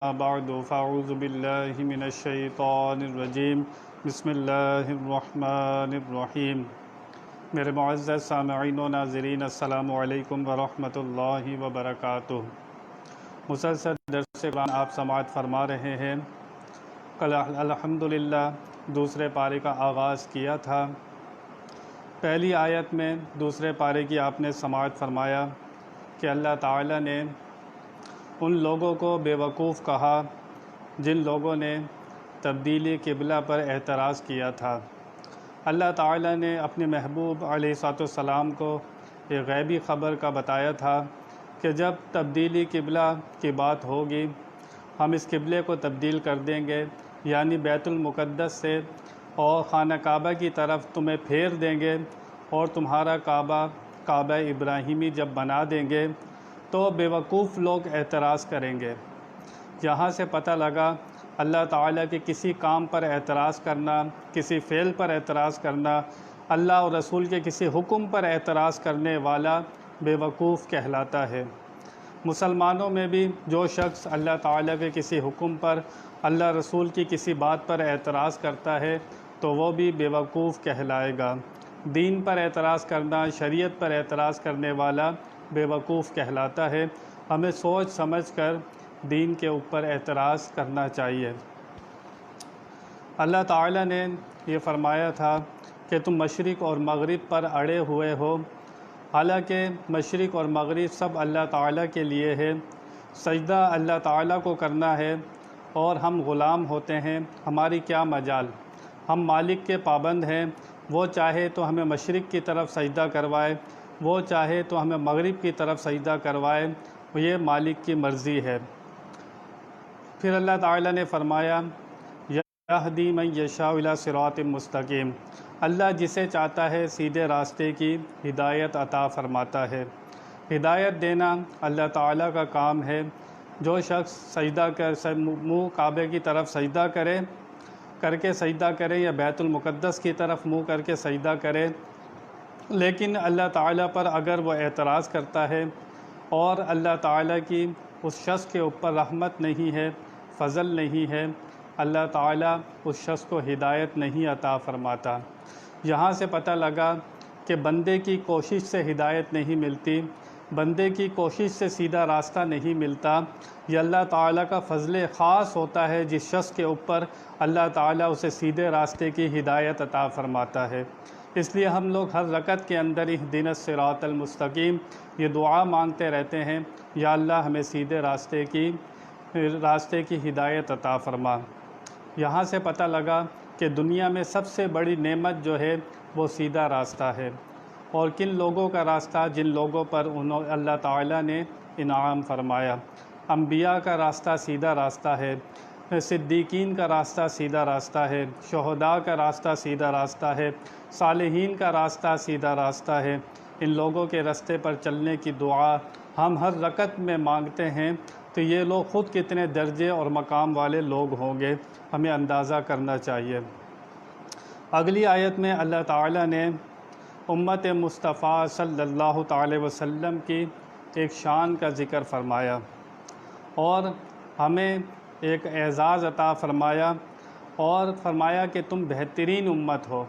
بعد فاعوذ باللہ من الشیطان الرجیم بسم اللہ الرحمن الرحیم۔ میرے معزز سامعین و ناظرین، السلام علیکم ورحمۃ اللہ وبرکاتہ۔ مسلسل درس قرآن آپ سماعت فرما رہے ہیں۔ کل الحمدللہ دوسرے پارے کا آغاز کیا تھا۔ پہلی آیت میں دوسرے پارے کی آپ نے سماعت فرمایا کہ اللہ تعالیٰ نے ان لوگوں کو بے وقوف کہا جن لوگوں نے تبدیلی قبلہ پر اعتراض کیا تھا۔ اللہ تعالیٰ نے اپنے محبوب علیہ السلام کو ایک غیبی خبر کا بتایا تھا کہ جب تبدیلی قبلہ کی بات ہوگی ہم اس قبلے کو تبدیل کر دیں گے، یعنی بیت المقدس سے اور خانہ کعبہ کی طرف تمہیں پھیر دیں گے، اور تمہارا کعبہ ابراہیمی جب بنا دیں گے تو بے وقوف لوگ اعتراض کریں گے۔ یہاں سے پتہ لگا اللہ تعالیٰ کے کسی کام پر اعتراض کرنا، کسی فعل پر اعتراض کرنا، اللہ اور رسول کے کسی حکم پر اعتراض کرنے والا بے وقوف کہلاتا ہے۔ مسلمانوں میں بھی جو شخص اللہ تعالیٰ کے کسی حکم پر، اللہ رسول کی کسی بات پر اعتراض کرتا ہے تو وہ بھی بے وقوف کہلائے گا۔ دین پر اعتراض کرنا، شریعت پر اعتراض کرنے والا بے وقوف کہلاتا ہے۔ ہمیں سوچ سمجھ کر دین کے اوپر اعتراض کرنا چاہیے۔ اللہ تعالیٰ نے یہ فرمایا تھا کہ تم مشرق اور مغرب پر اڑے ہوئے ہو، حالانکہ مشرق اور مغرب سب اللہ تعالیٰ کے لیے ہے۔ سجدہ اللہ تعالیٰ کو کرنا ہے اور ہم غلام ہوتے ہیں، ہماری کیا مجال؟ ہم مالک کے پابند ہیں، وہ چاہے تو ہمیں مشرق کی طرف سجدہ کروائے، وہ چاہے تو ہمیں مغرب کی طرف سجدہ کروائے، یہ مالک کی مرضی ہے۔ پھر اللہ تعالیٰ نے فرمایا یہدی من یشاء الی صراط مستقیم، اللہ جسے چاہتا ہے سیدھے راستے کی ہدایت عطا فرماتا ہے۔ ہدایت دینا اللہ تعالیٰ کا کام ہے۔ جو شخص سجدہ منہ کعبے کی طرف سجدہ کر کے سجدہ کرے یا بیت المقدس کی طرف منہ کر کے سجدہ کرے، لیکن اللہ تعالیٰ پر اگر وہ اعتراض کرتا ہے اور اللہ تعالیٰ کی اس شخص کے اوپر رحمت نہیں ہے، فضل نہیں ہے، اللہ تعالیٰ اس شخص کو ہدایت نہیں عطا فرماتا۔ یہاں سے پتہ لگا کہ بندے کی کوشش سے ہدایت نہیں ملتی، بندے کی کوشش سے سیدھا راستہ نہیں ملتا، یہ اللہ تعالیٰ کا فضل خاص ہوتا ہے جس شخص کے اوپر اللہ تعالیٰ اسے سیدھے راستے کی ہدایت عطا فرماتا ہے۔ اس لیے ہم لوگ ہر رکعت کے اندر اہدنا الصراط المستقیم یہ دعا مانگتے رہتے ہیں، یا اللہ ہمیں سیدھے راستے کی ہدایت عطا فرما۔ یہاں سے پتہ لگا کہ دنیا میں سب سے بڑی نعمت جو ہے وہ سیدھا راستہ ہے، اور کن لوگوں کا راستہ؟ جن لوگوں پر اللہ تعالیٰ نے انعام فرمایا۔ انبیاء کا راستہ سیدھا راستہ ہے، صدیقین کا راستہ سیدھا راستہ ہے، شہداء کا راستہ سیدھا راستہ ہے، صالحین کا راستہ سیدھا راستہ ہے۔ ان لوگوں کے راستے پر چلنے کی دعا ہم ہر رکعت میں مانگتے ہیں، تو یہ لوگ خود کتنے درجے اور مقام والے لوگ ہوں گے، ہمیں اندازہ کرنا چاہیے۔ اگلی آیت میں اللہ تعالیٰ نے امت مصطفیٰ صلی اللہ تعالی وسلم کی ایک شان کا ذکر فرمایا اور ہمیں ایک اعزاز عطا فرمایا، اور فرمایا کہ تم بہترین امت ہو۔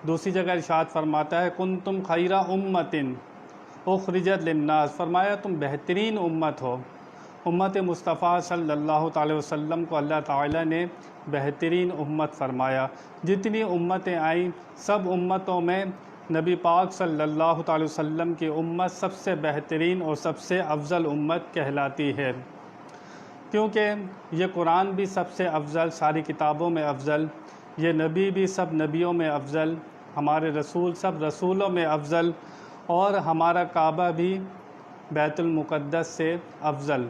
دوسری جگہ ارشاد فرماتا ہے کنتم خیر امت اخرجت للناس، فرمایا تم بہترین امت ہو۔ امت مصطفیٰ صلی اللہ تعالی وسلم کو اللہ تعالیٰ نے بہترین امت فرمایا۔ جتنی امتیں آئیں سب امتوں میں نبی پاک صلی اللہ تعالی وسلم کی امت سب سے بہترین اور سب سے افضل امت کہلاتی ہے، کیونکہ یہ قرآن بھی سب سے افضل، ساری کتابوں میں افضل، یہ نبی بھی سب نبیوں میں افضل، ہمارے رسول سب رسولوں میں افضل، اور ہمارا کعبہ بھی بیت المقدس سے افضل۔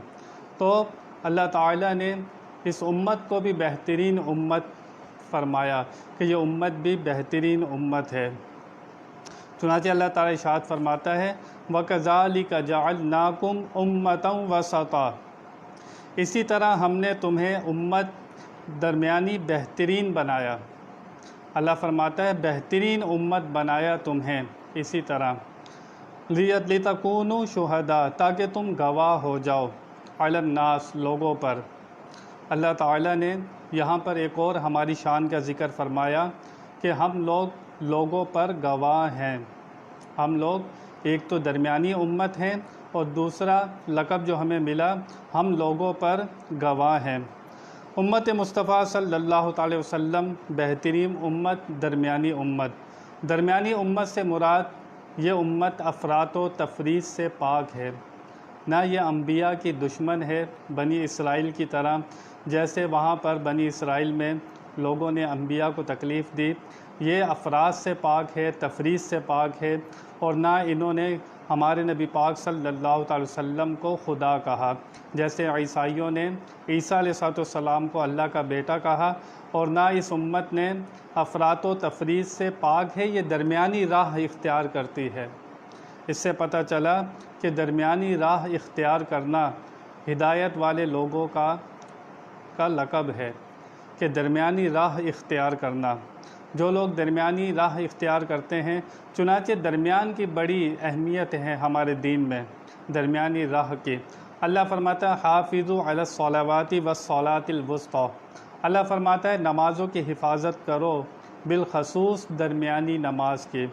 تو اللہ تعالیٰ نے اس امت کو بھی بہترین امت فرمایا کہ یہ امت بھی بہترین امت ہے۔ چنانچہ اللہ تعالیٰ ارشاد فرماتا ہے وَكَذَلِكَ جَعَلْنَاكُمْ أُمَّةً وَسَطًا، اسی طرح ہم نے تمہیں امت درمیانی بہترین بنایا۔ اللہ فرماتا ہے بہترین امت بنایا تمہیں، اسی طرح لِتَكُونُوا شُهَدَاءَ، تاکہ تم گواہ ہو جاؤ، علی الناس، لوگوں پر، اللہ تعالیٰ نے یہاں پر ایک اور ہماری شان کا ذکر فرمایا کہ ہم لوگوں پر گواہ ہیں۔ ہم لوگ ایک تو درمیانی امت ہیں اور دوسرا لقب جو ہمیں ملا، ہم لوگوں پر گواہ ہیں۔ امت مصطفیٰ صلی اللہ تعالی وسلم بہترین امت، درمیانی امت۔ درمیانی امت سے مراد یہ امت افراط و تفریط سے پاک ہے، نہ یہ انبیاء کی دشمن ہے بنی اسرائیل کی طرح، جیسے وہاں پر بنی اسرائیل میں لوگوں نے انبیاء کو تکلیف دی۔ یہ افراط سے پاک ہے، تفریط سے پاک ہے، اور نہ انہوں نے ہمارے نبی پاک صلی اللہ تعالی وسلم کو خدا کہا، جیسے عیسائیوں نے عیسیٰ علیہ السلام کو اللہ کا بیٹا کہا، اور نہ اس امت نے افراط و تفریط سے پاک ہے، یہ درمیانی راہ اختیار کرتی ہے۔ اس سے پتہ چلا کہ درمیانی راہ اختیار کرنا ہدایت والے لوگوں کا لقب ہے، کہ درمیانی راہ اختیار کرنا۔ جو لوگ درمیانی راہ اختیار کرتے ہیں، چنانچہ درمیان کی بڑی اہمیت ہے ہمارے دین میں، درمیانی راہ کی۔ اللہ فرماتا ہے حافظوا علی الصلوات والصلاۃ الوسطی، اللہ فرماتا ہے نمازوں کی حفاظت کرو، بالخصوص درمیانی نماز کی۔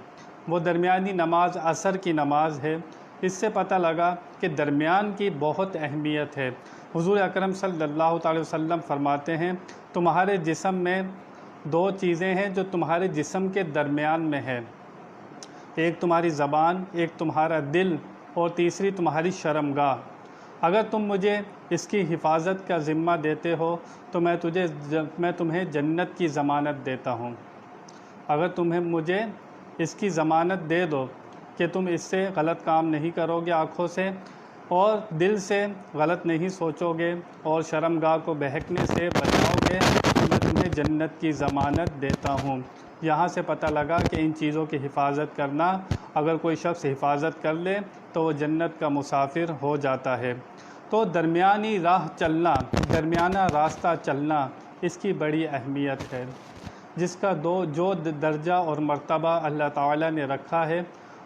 وہ درمیانی نماز عصر کی نماز ہے۔ اس سے پتہ لگا کہ درمیان کی بہت اہمیت ہے۔ حضور اکرم صلی اللہ تعالی وسلم فرماتے ہیں تمہارے جسم میں دو چیزیں ہیں جو تمہارے جسم کے درمیان میں ہے، ایک تمہاری زبان، ایک تمہارا دل، اور تیسری تمہاری شرمگاہ۔ اگر تم مجھے اس کی حفاظت کا ذمہ دیتے ہو تو میں تمہیں جنت کی ضمانت دیتا ہوں۔ اگر تمہیں مجھے اس کی ضمانت دے دو کہ تم اس سے غلط کام نہیں کرو گے آنکھوں سے، اور دل سے غلط نہیں سوچو گے، اور شرمگاہ کو بہکنے سے بچاؤ گے، تو میں تمہیں جنت کی ضمانت دیتا ہوں۔ یہاں سے پتہ لگا کہ ان چیزوں کی حفاظت کرنا، اگر کوئی شخص حفاظت کر لے تو وہ جنت کا مسافر ہو جاتا ہے۔ تو درمیانی راہ چلنا، درمیانہ راستہ چلنا، اس کی بڑی اہمیت ہے، جس کا جو درجہ اور مرتبہ اللہ تعالیٰ نے رکھا ہے،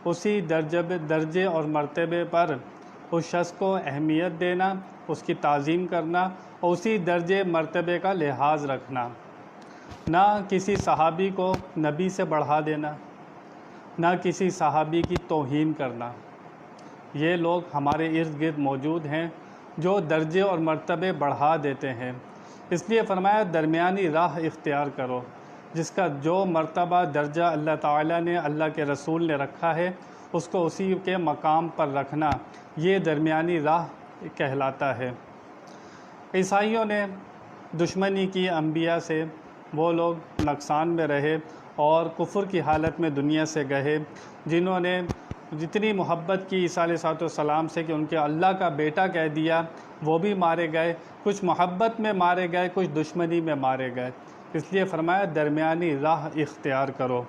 اسی درجے اور مرتبے پر اس شخص کو اہمیت دینا، اس کی تعظیم کرنا، اور اسی درجے مرتبے کا لحاظ رکھنا۔ نہ کسی صحابی کو نبی سے بڑھا دینا، نہ کسی صحابی کی توہین کرنا۔ یہ لوگ ہمارے ارد گرد موجود ہیں جو درجے اور مرتبے بڑھا دیتے ہیں۔ اس لیے فرمایا درمیانی راہ اختیار کرو، جس کا جو مرتبہ درجہ اللہ تعالیٰ نے، اللہ کے رسول نے رکھا ہے، اس کو اسی کے مقام پر رکھنا، یہ درمیانی راہ کہلاتا ہے۔ عیسائیوں نے دشمنی کی انبیاء سے، وہ لوگ نقصان میں رہے اور کفر کی حالت میں دنیا سے گئے، جنہوں نے جتنی محبت کی عیسیٰ علیہ السلام سے کہ ان کے اللہ کا بیٹا کہہ دیا، وہ بھی مارے گئے، کچھ محبت میں مارے گئے، کچھ دشمنی میں مارے گئے۔ اس لیے فرمایا درمیانی راہ اختیار کرو۔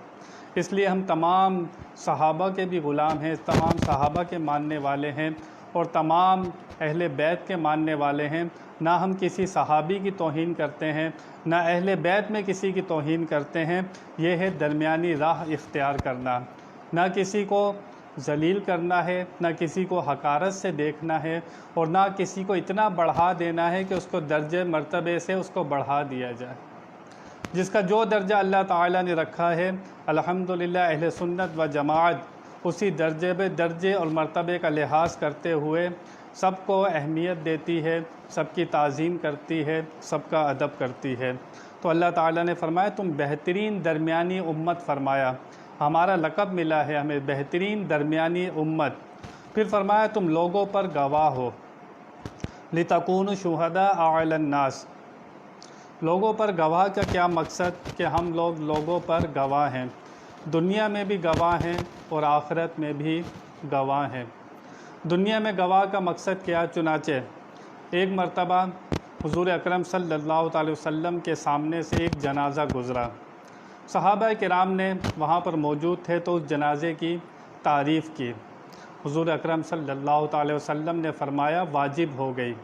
اس لیے ہم تمام صحابہ کے بھی غلام ہیں، تمام صحابہ کے ماننے والے ہیں، اور تمام اہل بیت کے ماننے والے ہیں۔ نہ ہم کسی صحابی کی توہین کرتے ہیں، نہ اہل بیت میں کسی کی توہین کرتے ہیں۔ یہ ہے درمیانی راہ اختیار کرنا، نہ کسی کو ذلیل کرنا ہے، نہ کسی کو حقارت سے دیکھنا ہے، اور نہ کسی کو اتنا بڑھا دینا ہے کہ اس کو درجے مرتبے سے اس کو بڑھا دیا جائے۔ جس کا جو درجہ اللہ تعالیٰ نے رکھا ہے، الحمدللہ اہل سنت و جماعت اسی درجے اور مرتبے کا لحاظ کرتے ہوئے سب کو اہمیت دیتی ہے، سب کی تعظیم کرتی ہے، سب کا ادب کرتی ہے۔ تو اللہ تعالیٰ نے فرمایا تم بہترین درمیانی امت فرمایا، ہمارا لقب ملا ہے ہمیں بہترین درمیانی امت۔ پھر فرمایا تم لوگوں پر گواہ ہو، لِتَكُونُوا شُهَدَاءَ عَلَى النَّاسِ۔ لوگوں پر گواہ کا کیا مقصد؟ کہ ہم لوگوں پر گواہ ہیں، دنیا میں بھی گواہ ہیں اور آخرت میں بھی گواہ ہیں۔ دنیا میں گواہ کا مقصد کیا؟ چنانچہ ایک مرتبہ حضور اکرم صلی اللہ تعالی وسلم کے سامنے سے ایک جنازہ گزرا، صحابہ کرام نے وہاں پر موجود تھے تو اس جنازے کی تعریف کی۔ حضور اکرم صلی اللہ تعالی وسلم نے فرمایا واجب ہو گئی۔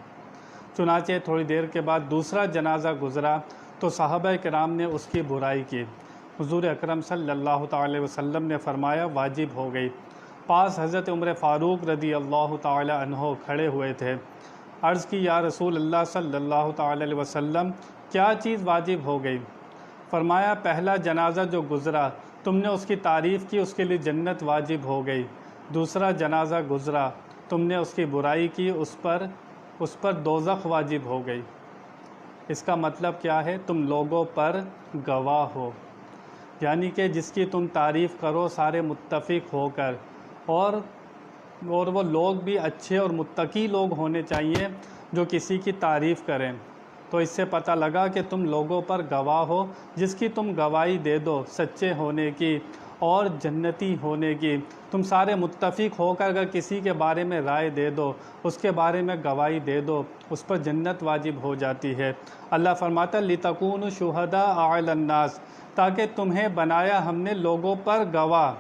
چنانچہ تھوڑی دیر کے بعد دوسرا جنازہ گزرا تو صحابہ کرام نے اس کی برائی کی۔ حضور اکرم صلی اللہ تعالی وسلم نے فرمایا واجب ہو گئی۔ پاس حضرت عمر فاروق رضی اللہ تعالی عنہ کھڑے ہوئے تھے۔ عرض کی یا رسول اللہ صلی اللہ تعالی علیہ وسلم کیا چیز واجب ہو گئی؟ فرمایا پہلا جنازہ جو گزرا تم نے اس کی تعریف کی، اس کے لیے جنت واجب ہو گئی۔ دوسرا جنازہ گزرا تم نے اس کی برائی کی، اس پر دوزخ واجب ہو گئی۔ اس کا مطلب کیا ہے؟ تم لوگوں پر گواہ ہو، یعنی کہ جس کی تم تعریف کرو سارے متفق ہو کر، اور وہ لوگ بھی اچھے اور متقی لوگ ہونے چاہیے جو کسی کی تعریف کریں۔ تو اس سے پتہ لگا کہ تم لوگوں پر گواہ ہو، جس کی تم گواہی دے دو سچے ہونے کی اور جنتی ہونے کی، تم سارے متفق ہو کر اگر کسی کے بارے میں رائے دے دو، اس کے بارے میں گواہی دے دو، اس پر جنت واجب ہو جاتی ہے۔ اللہ فرماتا لِتَكُونُوا شُهَدَاءَ عَلَى النَّاسِ، تاکہ تمہیں بنایا ہم نے لوگوں پر گواہ،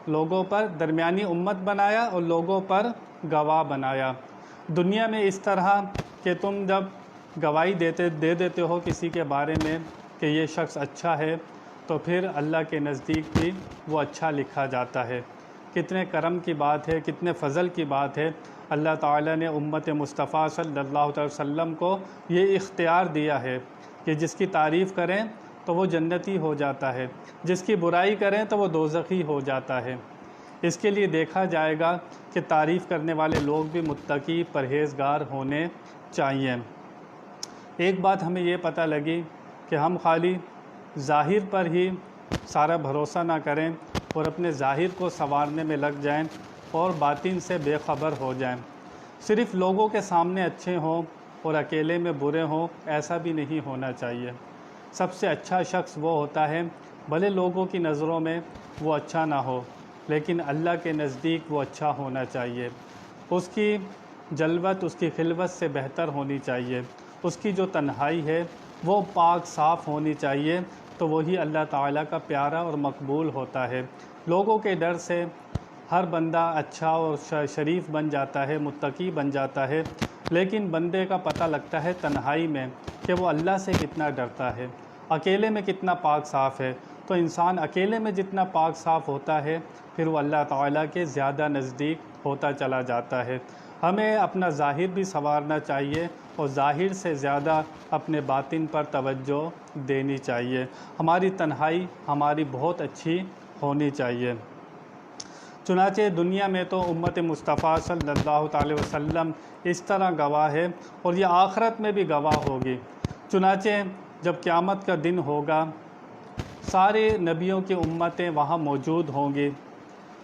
لوگوں پر درمیانی امت بنایا اور لوگوں پر گواہ بنایا۔ دنیا میں اس طرح کہ تم جب گواہی دے دیتے ہو کسی کے بارے میں کہ یہ شخص اچھا ہے، تو پھر اللہ کے نزدیک بھی وہ اچھا لکھا جاتا ہے۔ کتنے کرم کی بات ہے، کتنے فضل کی بات ہے، اللہ تعالیٰ نے امت مصطفیٰ صلی اللہ علیہ وسلم کو یہ اختیار دیا ہے کہ جس کی تعریف کریں تو وہ جنتی ہو جاتا ہے، جس کی برائی کریں تو وہ دوزخی ہو جاتا ہے۔ اس کے لیے دیکھا جائے گا کہ تعریف کرنے والے لوگ بھی متقی پرہیزگار ہونے چاہیے۔ ایک بات ہمیں یہ پتہ لگی کہ ہم خالی ظاہر پر ہی سارا بھروسہ نہ کریں اور اپنے ظاہر کو سنوارنے میں لگ جائیں اور باطن سے بے خبر ہو جائیں۔ صرف لوگوں کے سامنے اچھے ہوں اور اکیلے میں برے ہوں، ایسا بھی نہیں ہونا چاہیے۔ سب سے اچھا شخص وہ ہوتا ہے بھلے لوگوں کی نظروں میں وہ اچھا نہ ہو، لیکن اللہ کے نزدیک وہ اچھا ہونا چاہیے۔ اس کی جلوت اس کی خلوت سے بہتر ہونی چاہیے، اس کی جو تنہائی ہے وہ پاک صاف ہونی چاہیے، تو وہی اللہ تعالیٰ کا پیارا اور مقبول ہوتا ہے۔ لوگوں کے ڈر سے ہر بندہ اچھا اور شریف بن جاتا ہے، متقی بن جاتا ہے، لیکن بندے کا پتہ لگتا ہے تنہائی میں کہ وہ اللہ سے کتنا ڈرتا ہے، اکیلے میں کتنا پاک صاف ہے۔ تو انسان اکیلے میں جتنا پاک صاف ہوتا ہے، پھر وہ اللہ تعالیٰ کے زیادہ نزدیک ہوتا چلا جاتا ہے۔ ہمیں اپنا ظاہر بھی سنوارنا چاہیے اور ظاہر سے زیادہ اپنے باطن پر توجہ دینی چاہیے۔ ہماری تنہائی ہماری بہت اچھی ہونی چاہیے۔ چنانچہ دنیا میں تو امت مصطفیٰ صلی اللہ تعالی وسلم اس طرح گواہ ہے، اور یہ آخرت میں بھی گواہ ہوگی۔ چنانچہ جب قیامت کا دن ہوگا، سارے نبیوں کی امتیں وہاں موجود ہوں گی،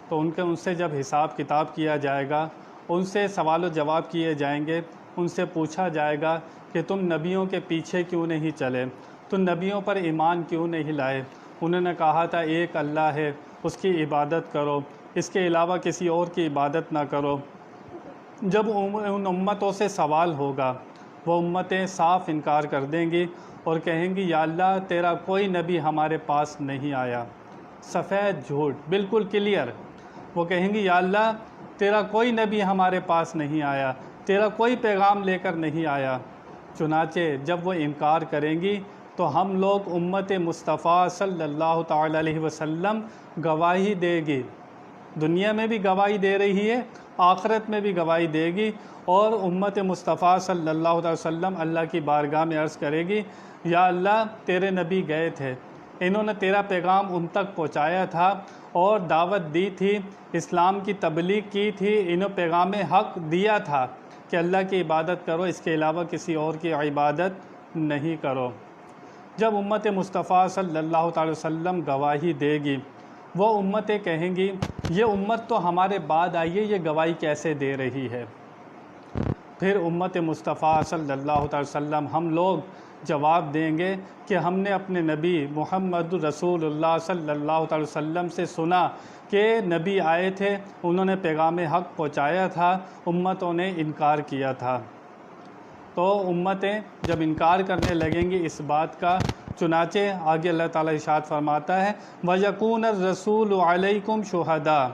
تو ان سے جب حساب کتاب کیا جائے گا، ان سے سوال و جواب کیے جائیں گے، ان سے پوچھا جائے گا کہ تم نبیوں کے پیچھے کیوں نہیں چلے، تم نبیوں پر ایمان کیوں نہیں لائے؟ انہوں نے کہا تھا ایک اللہ ہے، اس کی عبادت کرو، اس کے علاوہ کسی اور کی عبادت نہ کرو۔ جب ان امتوں سے سوال ہوگا، وہ امتیں صاف انکار کر دیں گی اور کہیں گی یا اللہ تیرا کوئی نبی ہمارے پاس نہیں آیا۔ سفید جھوٹ، بالکل کلیئر۔ وہ کہیں گی یا اللہ تیرا کوئی نبی ہمارے پاس نہیں آیا، تیرا کوئی پیغام لے کر نہیں آیا۔ چنانچہ جب وہ انکار کریں گی تو ہم لوگ امت مصطفیٰ صلی اللہ تعالی علیہ وسلم گواہی دے گی، دنیا میں بھی گواہی دے رہی ہے، آخرت میں بھی گواہی دے گی، اور امت مصطفیٰ صلی اللہ علیہ وسلم اللہ کی بارگاہ میں عرض کرے گی یا اللہ تیرے نبی گئے تھے، انہوں نے تیرا پیغام ان تک پہنچایا تھا اور دعوت دی تھی، اسلام کی تبلیغ کی تھی، انہوں پیغام حق دیا تھا کہ اللہ کی عبادت کرو، اس کے علاوہ کسی اور کی عبادت نہیں کرو۔ جب امت مصطفیٰ صلی اللہ تعالی وسلم گواہی دے گی، وہ امتیں کہیں گی یہ امت تو ہمارے بعد آئی ہے، یہ گواہی کیسے دے رہی ہے؟ پھر امت مصطفیٰ صلی اللہ تعالی وسلم ہم لوگ جواب دیں گے کہ ہم نے اپنے نبی محمد رسول اللہ صلی اللہ تعالی وسلم سے سنا کہ نبی آئے تھے، انہوں نے پیغام حق پہنچایا تھا، امتوں نے انکار کیا تھا۔ تو امتیں جب انکار کرنے لگیں گی اس بات کا، چنانچہ آگے اللہ تعالیٰ ارشاد فرماتا ہے وَيَكُونَ الرَّسُولُ عَلَيْكُمْ شُهَدَاءَ،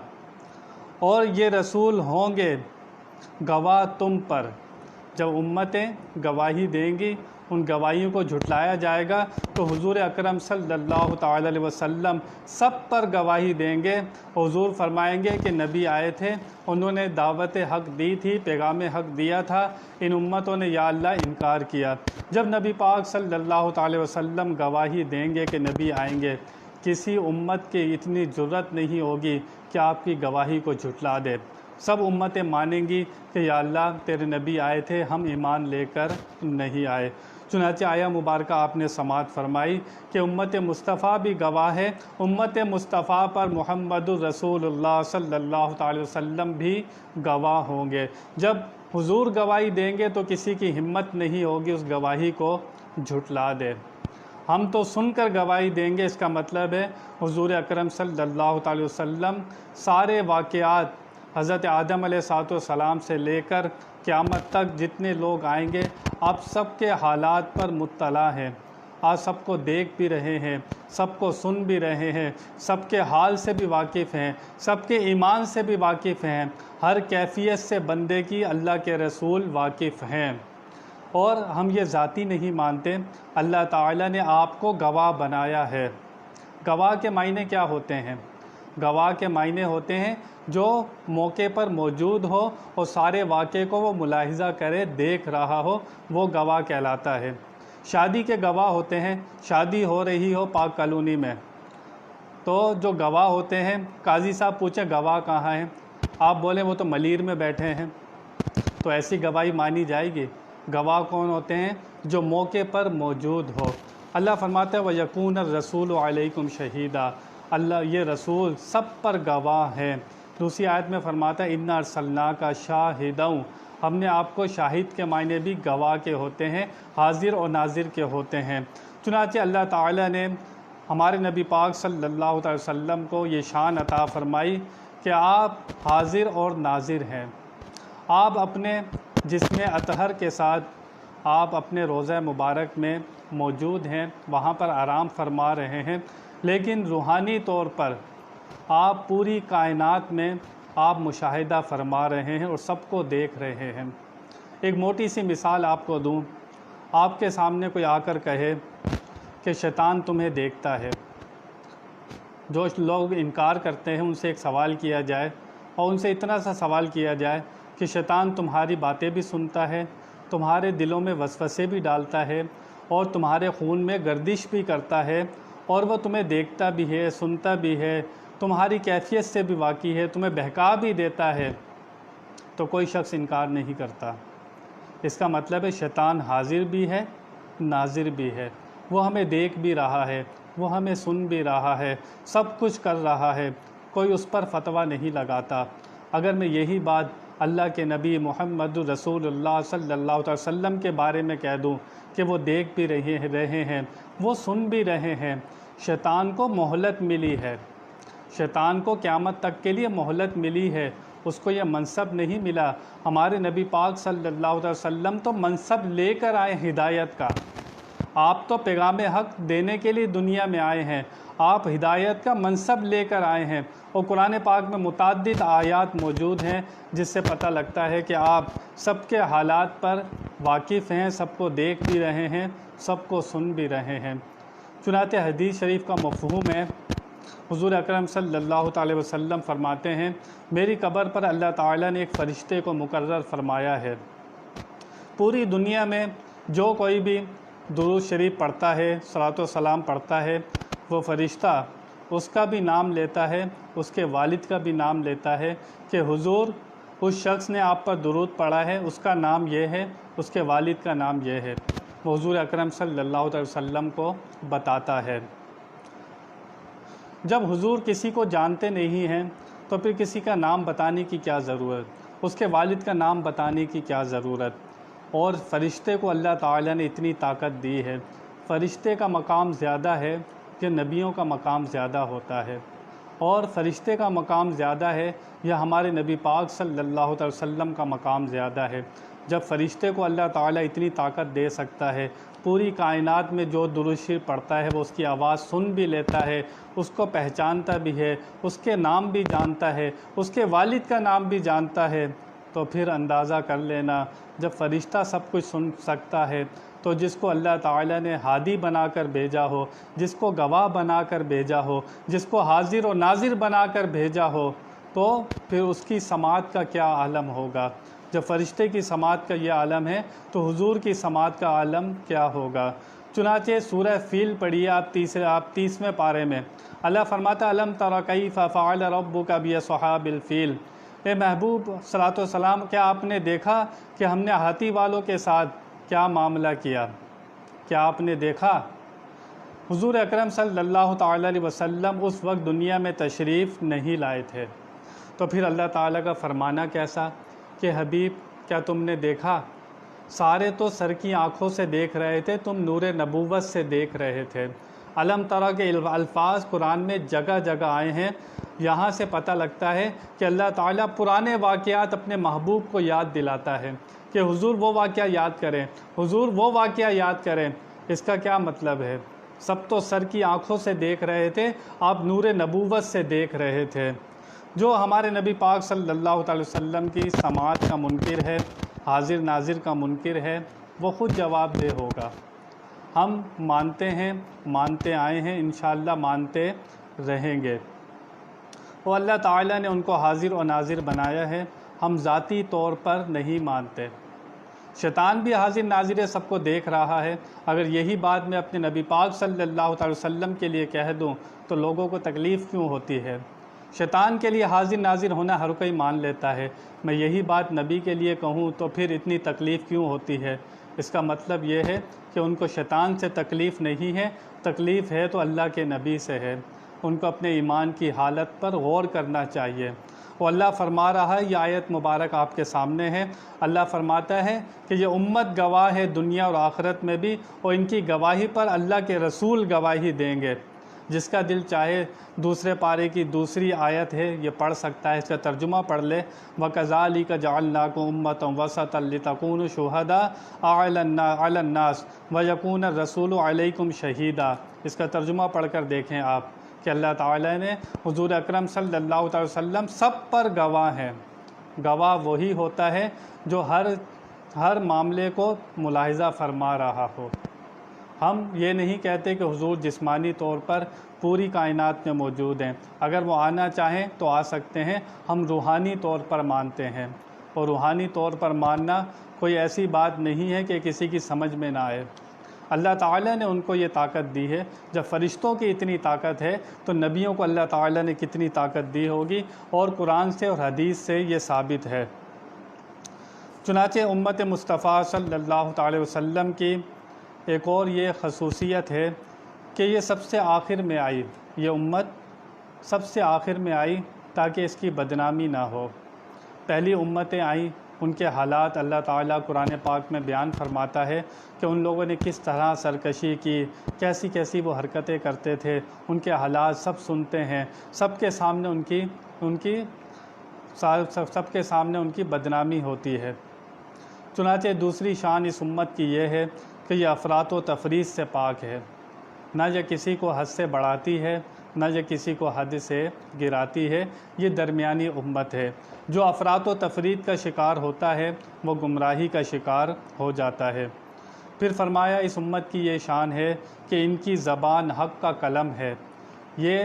اور یہ رسول ہوں گے گواہ تم پر۔ جب امتیں گواہی دیں گی ان گواہیوں کو جھٹلایا جائے گا تو حضور اکرم صلی اللہ تعالی علیہ وسلم سب پر گواہی دیں گے۔ حضور فرمائیں گے کہ نبی آئے تھے، انہوں نے دعوت حق دی تھی، پیغام حق دیا تھا، ان امتوں نے یا اللہ انکار کیا۔ جب نبی پاک صلی اللہ تعالی وسلم گواہی دیں گے کہ نبی آئیں گے، کسی امت کی اتنی جرت نہیں ہوگی کہ آپ کی گواہی کو جھٹلا دے۔ سب امتیں مانیں گی کہ یا اللہ تیرے نبی آئے تھے، ہم ایمان لے کر نہیں آئے۔ چنانچہ آیہ مبارکہ آپ نے سماعت فرمائی کہ امت مصطفیٰ بھی گواہ ہے، امت مصطفیٰ پر محمد الرسول اللہ صلی اللہ تعالی وسلم بھی گواہ ہوں گے۔ جب حضور گواہی دیں گے تو کسی کی ہمت نہیں ہوگی اس گواہی کو جھٹلا دے۔ ہم تو سن کر گواہی دیں گے، اس کا مطلب ہے حضور اکرم صلی اللہ تعالی وسلم سارے واقعات حضرت آدم علیہ السلام سے لے کر قیامت تک جتنے لوگ آئیں گے آپ سب کے حالات پر مطلع ہیں، آپ سب کو دیکھ بھی رہے ہیں، سب کو سن بھی رہے ہیں، سب کے حال سے بھی واقف ہیں، سب کے ایمان سے بھی واقف ہیں، ہر کیفیت سے بندے کی اللہ کے رسول واقف ہیں۔ اور ہم یہ ذاتی نہیں مانتے، اللہ تعالیٰ نے آپ کو گواہ بنایا ہے۔ گواہ کے معنی کیا ہوتے ہیں؟ گواہ کے معنی ہوتے ہیں جو موقع پر موجود ہو اور سارے واقعے کو وہ ملاحظہ کرے، دیکھ رہا ہو، وہ گواہ کہلاتا ہے۔ شادی کے گواہ ہوتے ہیں، شادی ہو رہی ہو پاک کالونی میں، تو جو گواہ ہوتے ہیں، قاضی صاحب پوچھیں گواہ کہاں ہیں، آپ بولیں وہ تو ملیر میں بیٹھے ہیں، تو ایسی گواہی مانی جائے گی؟ گواہ کون ہوتے ہیں؟ جو موقع پر موجود ہو۔ اللہ فرماتا ہے وَيَكُونَ الرَّسُولُ عَلَيْكُمْ شَهِيدًا، اللہ یہ رسول سب پر گواہ ہے۔ دوسری آیت میں فرماتا ہے اِنَّا أَرْسَلْنَاكَ شَاهِدًا، ہم نے آپ کو شاہد کے معنی بھی گواہ کے ہوتے ہیں، حاضر اور ناظر کے ہوتے ہیں۔ چنانچہ اللہ تعالیٰ نے ہمارے نبی پاک صلی اللہ علیہ وسلم کو یہ شان عطا فرمائی کہ آپ حاضر اور ناظر ہیں۔ آپ اپنے جسم اطہر کے ساتھ آپ اپنے روضہ مبارک میں موجود ہیں، وہاں پر آرام فرما رہے ہیں، لیکن روحانی طور پر آپ پوری کائنات میں آپ مشاہدہ فرما رہے ہیں اور سب کو دیکھ رہے ہیں۔ ایک موٹی سی مثال آپ کو دوں، آپ کے سامنے کوئی آ کر کہے کہ شیطان تمہیں دیکھتا ہے، جو لوگ انکار کرتے ہیں ان سے ایک سوال کیا جائے اور ان سے اتنا سا سوال کیا جائے کہ شیطان تمہاری باتیں بھی سنتا ہے، تمہارے دلوں میں وسوسے بھی ڈالتا ہے اور تمہارے خون میں گردش بھی کرتا ہے، اور وہ تمہیں دیکھتا بھی ہے، سنتا بھی ہے، تمہاری کیفیت سے بھی واقف ہے، تمہیں بہکا بھی دیتا ہے، تو کوئی شخص انکار نہیں کرتا۔ اس کا مطلب ہے شیطان حاضر بھی ہے، ناظر بھی ہے، وہ ہمیں دیکھ بھی رہا ہے، وہ ہمیں سن بھی رہا ہے، سب کچھ کر رہا ہے، کوئی اس پر فتویٰ نہیں لگاتا۔ اگر میں یہی بات اللہ کے نبی محمد رسول اللہ صلی اللہ علیہ وسلم کے بارے میں کہہ دوں کہ وہ دیکھ بھی رہے ہیں، وہ سن بھی رہے ہیں، شیطان کو مہلت ملی ہے، شیطان کو قیامت تک کے لیے مہلت ملی ہے، اس کو یہ منصب نہیں ملا۔ ہمارے نبی پاک صلی اللہ علیہ وسلم تو منصب لے کر آئے ہدایت کا، آپ تو پیغام حق دینے کے لیے دنیا میں آئے ہیں، آپ ہدایت کا منصب لے کر آئے ہیں، اور قرآن پاک میں متعدد آیات موجود ہیں جس سے پتہ لگتا ہے کہ آپ سب کے حالات پر واقف ہیں، سب کو دیکھ بھی رہے ہیں، سب کو سن بھی رہے ہیں۔ چنانچہ حدیث شریف کا مفہوم ہے، حضور اکرم صلی اللہ تعالی وسلم فرماتے ہیں میری قبر پر اللہ تعالیٰ نے ایک فرشتے کو مقرر فرمایا ہے، پوری دنیا میں جو کوئی بھی درود شریف پڑھتا ہے، صلاۃ و سلام پڑھتا ہے، وہ فرشتہ اس کا بھی نام لیتا ہے، اس کے والد کا بھی نام لیتا ہے کہ حضور اس شخص نے آپ پر درود پڑھا ہے، اس کا نام یہ ہے، اس کے والد کا نام یہ ہے، وہ حضور اکرم صلی اللہ علیہ وسلم کو بتاتا ہے۔ جب حضور کسی کو جانتے نہیں ہیں تو پھر کسی کا نام بتانے کی کیا ضرورت، اس کے والد کا نام بتانے کی کیا ضرورت؟ اور فرشتے کو اللہ تعالیٰ نے اتنی طاقت دی ہے، فرشتے کا مقام زیادہ ہے کہ نبیوں کا مقام زیادہ ہوتا ہے، اور فرشتے کا مقام زیادہ ہے یا ہمارے نبی پاک صلی اللہ علیہ وسلم کا مقام زیادہ ہے۔ جب فرشتے کو اللہ تعالیٰ اتنی طاقت دے سکتا ہے، پوری کائنات میں جو درود شریف پڑھتا ہے وہ اس کی آواز سن بھی لیتا ہے، اس کو پہچانتا بھی ہے، اس کے نام بھی جانتا ہے، اس کے والد کا نام بھی جانتا ہے، تو پھر اندازہ کر لینا جب فرشتہ سب کچھ سن سکتا ہے تو جس کو اللہ تعالیٰ نے ہادی بنا کر بھیجا ہو، جس کو گواہ بنا کر بھیجا ہو، جس کو حاضر و ناظر بنا کر بھیجا ہو، تو پھر اس کی سماعت کا کیا عالم ہوگا؟ جب فرشتے کی سماعت کا یہ عالم ہے تو حضور کی سماعت کا عالم کیا ہوگا؟ چنانچہ سورہ فیل پڑھیے آپ 30ویں پارے میں، اللہ فرماتا الم تر کیف فعل ربک باصحاب الفیل، اے محبوب صلوات و سلام، کیا آپ نے دیکھا کہ ہم نے ہاتھی والوں کے ساتھ کیا معاملہ کیا؟ کیا آپ نے دیکھا؟ حضور اکرم صلی اللہ تعالی علیہ وسلم اس وقت دنیا میں تشریف نہیں لائے تھے، تو پھر اللہ تعالیٰ کا فرمانا کیسا کہ حبیب کیا تم نے دیکھا؟ سارے تو سر کی آنکھوں سے دیکھ رہے تھے، تم نور نبوت سے دیکھ رہے تھے۔ علم طرح کے الفاظ قرآن میں جگہ جگہ آئے ہیں، یہاں سے پتہ لگتا ہے کہ اللہ تعالیٰ پرانے واقعات اپنے محبوب کو یاد دلاتا ہے کہ حضور وہ واقعہ یاد کریں، حضور وہ واقعہ یاد کریں۔ اس کا کیا مطلب ہے؟ سب تو سر کی آنکھوں سے دیکھ رہے تھے، آپ نور نبوت سے دیکھ رہے تھے۔ جو ہمارے نبی پاک صلی اللہ تعالی وسلم کی سماعت کا منکر ہے، حاضر ناظر کا منکر ہے، وہ خود جواب دہ ہوگا۔ ہم مانتے ہیں، مانتے آئے ہیں، انشاءاللہ مانتے رہیں گے۔ وہ اللہ تعالیٰ نے ان کو حاضر و ناظر بنایا ہے، ہم ذاتی طور پر نہیں مانتے۔ شیطان بھی حاضر ناظر سب کو دیکھ رہا ہے۔ اگر یہی بات میں اپنے نبی پاک صلی اللہ تعالی وسلم کے لیے کہہ دوں تو لوگوں کو تکلیف کیوں ہوتی ہے؟ شیطان کے لیے حاضر ناظر ہونا ہر کوئی مان لیتا ہے، میں یہی بات نبی کے لیے کہوں تو پھر اتنی تکلیف کیوں ہوتی ہے؟ اس کا مطلب یہ ہے کہ ان کو شیطان سے تکلیف نہیں ہے، تکلیف ہے تو اللہ کے نبی سے ہے۔ ان کو اپنے ایمان کی حالت پر غور کرنا چاہیے۔ وہ اللہ فرما رہا ہے، یہ آیت مبارک آپ کے سامنے ہے، اللہ فرماتا ہے کہ یہ امت گواہ ہے دنیا اور آخرت میں بھی، اور ان کی گواہی پر اللہ کے رسول گواہی دیں گے۔ جس کا دل چاہے دوسرے پارے کی دوسری آیت ہے، یہ پڑھ سکتا ہے، اس کا ترجمہ پڑھ لے۔ وَكَذَلِكَ جَعَلْنَاكُمْ أُمَّةً وَسَطًا لِتَكُونُوا شُهَدَاءَ عَلَى النَّاسِ وَيَكُونَ الرَّسُولُ عَلَيْكُمْ شَهِيدًا۔ اس کا ترجمہ پڑھ کر دیکھیں آپ کہ اللہ تعالیٰ نے حضور اکرم صلی اللہ تعالی وسلم سب پر گواہ ہیں۔ گواہ وہی ہوتا ہے جو ہر معاملے کو ملاحظہ فرما رہا ہو۔ ہم یہ نہیں کہتے کہ حضور جسمانی طور پر پوری کائنات میں موجود ہیں، اگر وہ آنا چاہیں تو آ سکتے ہیں، ہم روحانی طور پر مانتے ہیں، اور روحانی طور پر ماننا کوئی ایسی بات نہیں ہے کہ کسی کی سمجھ میں نہ آئے۔ اللہ تعالیٰ نے ان کو یہ طاقت دی ہے، جب فرشتوں کی اتنی طاقت ہے تو نبیوں کو اللہ تعالیٰ نے کتنی طاقت دی ہوگی، اور قرآن سے اور حدیث سے یہ ثابت ہے۔ چنانچہ امت مصطفیٰ صلی اللہ تعالی وسلم کی ایک اور یہ خصوصیت ہے کہ یہ سب سے آخر میں آئی، یہ امت سب سے آخر میں آئی تاکہ اس کی بدنامی نہ ہو۔ پہلی امتیں آئیں، ان کے حالات اللہ تعالیٰ قرآن پاک میں بیان فرماتا ہے کہ ان لوگوں نے کس طرح سرکشی کی، کیسی کیسی وہ حرکتیں کرتے تھے، ان کے حالات سب سنتے ہیں، سب کے سامنے ان کی بدنامی ہوتی ہے۔ چنانچہ دوسری شان اس امت کی یہ ہے کہ یہ افراط و تفریط سے پاک ہے، نہ یہ کسی کو حد سے بڑھاتی ہے، نہ یہ کسی کو حد سے گراتی ہے، یہ درمیانی امت ہے۔ جو افراط و تفریط کا شکار ہوتا ہے وہ گمراہی کا شکار ہو جاتا ہے۔ پھر فرمایا اس امت کی یہ شان ہے کہ ان کی زبان حق کا قلم ہے۔ یہ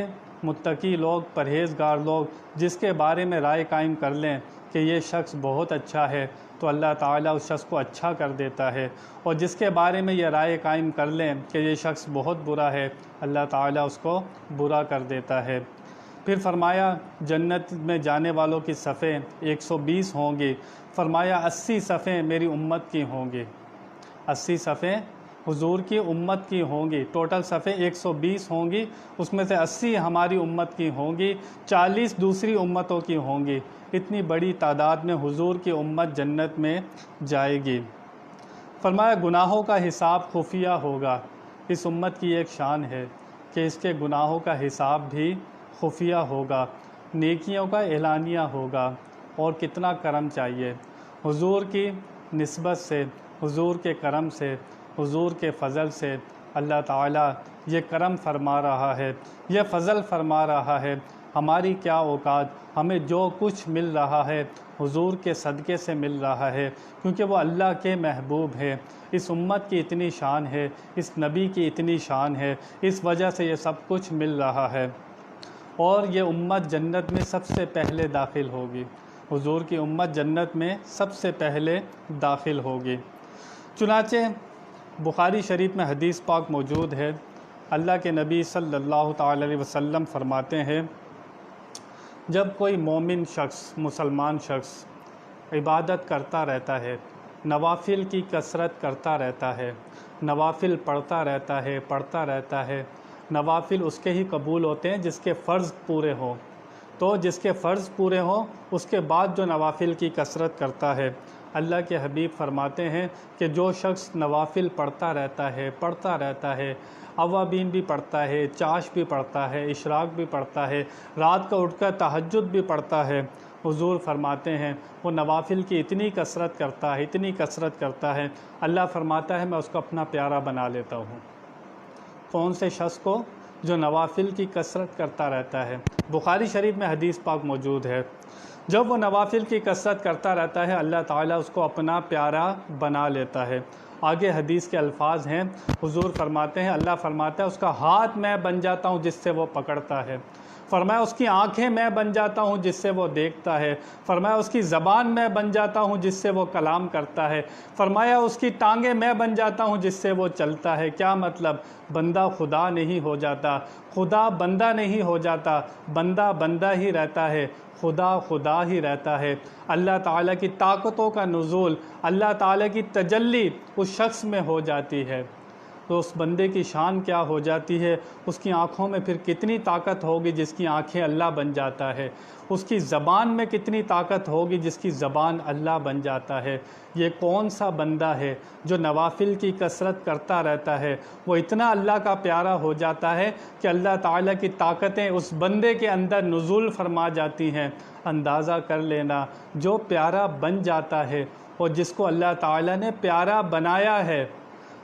متقی لوگ، پرہیزگار لوگ جس کے بارے میں رائے قائم کر لیں کہ یہ شخص بہت اچھا ہے تو اللہ تعالیٰ اس شخص کو اچھا کر دیتا ہے، اور جس کے بارے میں یہ رائے قائم کر لیں کہ یہ شخص بہت برا ہے، اللہ تعالیٰ اس کو برا کر دیتا ہے۔ پھر فرمایا جنت میں جانے والوں کی صفیں 120 ہوں گی، فرمایا 80 صفیں میری امت کی ہوں گی، 80 صفیں حضور کی امت کی ہوں گی، ٹوٹل صفیں 120 ہوں گی، اس میں سے 80 ہماری امت کی ہوں گی، 40 دوسری امتوں کی ہوں گی۔ اتنی بڑی تعداد میں حضور کی امت جنت میں جائے گی۔ فرمایا گناہوں کا حساب خفیہ ہوگا، اس امت کی ایک شان ہے کہ اس کے گناہوں کا حساب بھی خفیہ ہوگا، نیکیوں کا اعلانیہ ہوگا۔ اور کتنا کرم چاہیے حضور کی نسبت سے، حضور کے کرم سے، حضور کے فضل سے اللہ تعالیٰ یہ کرم فرما رہا ہے، یہ فضل فرما رہا ہے ہماری کیا اوقات، ہمیں جو کچھ مل رہا ہے حضور کے صدقے سے مل رہا ہے، کیونکہ وہ اللہ کے محبوب ہے۔ اس امت کی اتنی شان ہے، اس نبی کی اتنی شان ہے، اس وجہ سے یہ سب کچھ مل رہا ہے، اور یہ امت جنت میں سب سے پہلے داخل ہوگی۔ حضور کی امت جنت میں سب سے پہلے داخل ہوگی۔ چنانچہ بخاری شریف میں حدیث پاک موجود ہے، اللہ کے نبی صلی اللہ تعالی علیہ وسلم فرماتے ہیں، جب کوئی مومن شخص، مسلمان شخص عبادت کرتا رہتا ہے، نوافل کی کثرت کرتا رہتا ہے، نوافل پڑھتا رہتا ہے، نوافل اس کے ہی قبول ہوتے ہیں جس کے فرض پورے ہوں، تو جس کے فرض پورے ہوں اس کے بعد جو نوافل کی کثرت کرتا ہے، اللہ کے حبیب فرماتے ہیں کہ جو شخص نوافل پڑھتا رہتا ہے، اوابین بھی پڑھتا ہے، چاش بھی پڑھتا ہے، اشراق بھی پڑھتا ہے، رات کو اٹھ کر تہجد بھی پڑھتا ہے، حضور فرماتے ہیں وہ نوافل کی اتنی کثرت کرتا ہے، اللہ فرماتا ہے میں اس کو اپنا پیارا بنا لیتا ہوں۔ کون سے شخص کو؟ جو نوافل کی کثرت کرتا رہتا ہے۔ بخاری شریف میں حدیث پاک موجود ہے، جب وہ نوافل کی کثرت کرتا رہتا ہے اللہ تعالیٰ اس کو اپنا پیارا بنا لیتا ہے۔ آگے حدیث کے الفاظ ہیں، حضور فرماتے ہیں، اللہ فرماتا ہے اس کا ہاتھ میں بن جاتا ہوں جس سے وہ پکڑتا ہے، فرمایا اس کی آنکھیں میں بن جاتا ہوں جس سے وہ دیکھتا ہے، فرمایا اس کی زبان میں بن جاتا ہوں جس سے وہ کلام کرتا ہے، فرمایا اس کی ٹانگیں میں بن جاتا ہوں جس سے وہ چلتا ہے۔ کیا مطلب؟ بندہ خدا نہیں ہو جاتا، خدا بندہ نہیں ہو جاتا، بندہ بندہ ہی رہتا ہے، خدا خدا ہی رہتا ہے۔ اللہ تعالیٰ کی طاقتوں کا نزول، اللہ تعالیٰ کی تجلی اس شخص میں ہو جاتی ہے، تو اس بندے کی شان کیا ہو جاتی ہے، اس کی آنکھوں میں پھر کتنی طاقت ہوگی جس کی آنکھیں اللہ بن جاتا ہے، اس کی زبان میں کتنی طاقت ہوگی جس کی زبان اللہ بن جاتا ہے۔ یہ کون سا بندہ ہے جو نوافل کی کثرت کرتا رہتا ہے، وہ اتنا اللہ کا پیارا ہو جاتا ہے کہ اللہ تعالیٰ کی طاقتیں اس بندے کے اندر نزول فرما جاتی ہیں۔ اندازہ کر لینا، جو پیارا بن جاتا ہے اور جس کو اللہ تعالیٰ نے پیارا بنایا ہے،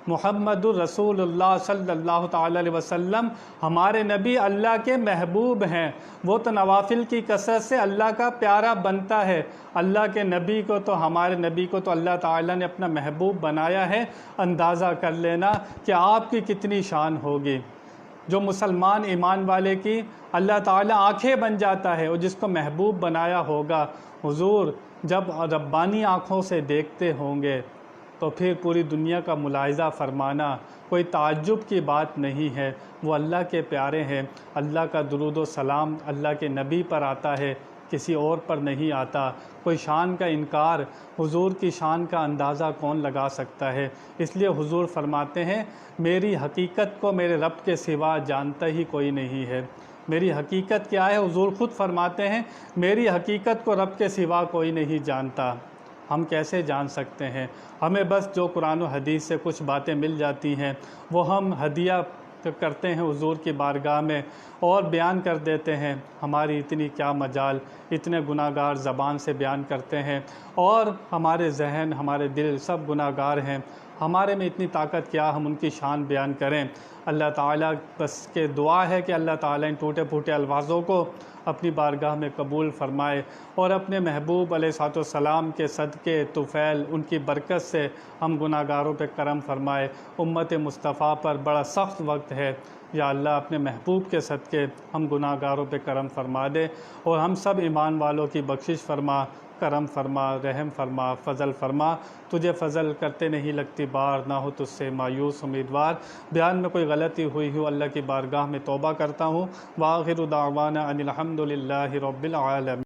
محمد الرسول اللہ صلی اللہ تعالی علیہ وسلم ہمارے نبی اللہ کے محبوب ہیں، وہ تو نوافل کی کثرت سے اللہ کا پیارا بنتا ہے۔ اللہ کے نبی کو تو، ہمارے نبی کو تو اللہ تعالیٰ نے اپنا محبوب بنایا ہے۔ اندازہ کر لینا کہ آپ کی کتنی شان ہوگی۔ جو مسلمان ایمان والے کی اللہ تعالیٰ آنکھیں بن جاتا ہے اور جس کو محبوب بنایا ہوگا، حضور جب ربانی آنکھوں سے دیکھتے ہوں گے تو پھر پوری دنیا کا ملاحظہ فرمانا کوئی تعجب کی بات نہیں ہے۔ وہ اللہ کے پیارے ہیں، اللہ کا درود و سلام اللہ کے نبی پر آتا ہے، کسی اور پر نہیں آتا۔ کوئی شان کا انکار، حضور کی شان کا اندازہ کون لگا سکتا ہے؟ اس لیے حضور فرماتے ہیں میری حقیقت کو میرے رب کے سوا جانتا ہی کوئی نہیں ہے۔ میری حقیقت کیا ہے؟ حضور خود فرماتے ہیں میری حقیقت کو رب کے سوا کوئی نہیں جانتا۔ ہم کیسے جان سکتے ہیں؟ ہمیں بس جو قرآن و حدیث سے کچھ باتیں مل جاتی ہیں وہ ہم ہدیہ کرتے ہیں حضور کی بارگاہ میں اور بیان کر دیتے ہیں۔ ہماری اتنی کیا مجال، اتنے گناہ گار زبان سے بیان کرتے ہیں، اور ہمارے ذہن، ہمارے دل سب گناہ گار ہیں، ہمارے میں اتنی طاقت کیا ہم ان کی شان بیان کریں۔ اللہ تعالیٰ بس کے دعا ہے کہ اللہ تعالیٰ ان ٹوٹے پھوٹے الفاظوں کو اپنی بارگاہ میں قبول فرمائے اور اپنے محبوب علیہ الصلوۃ والسلام کے صدقے طفیل ان کی برکت سے ہم گناہ گاروں پہ کرم فرمائے۔ امت مصطفیٰ پر بڑا سخت وقت ہے، یا اللہ اپنے محبوب کے صدقے ہم گناہ گاروں پہ کرم فرما دے، اور ہم سب ایمان والوں کی بخشش فرما، کرم فرما، رحم فرما، فضل فرما۔ تجھے فضل کرتے نہیں لگتی بار، نہ ہو تجھ سے مایوس امیدوار۔ بیان میں کوئی غلطی ہوئی ہو اللہ کی بارگاہ میں توبہ کرتا ہوں۔ وآخر دعوانا ان الحمد للہ رب العالمین۔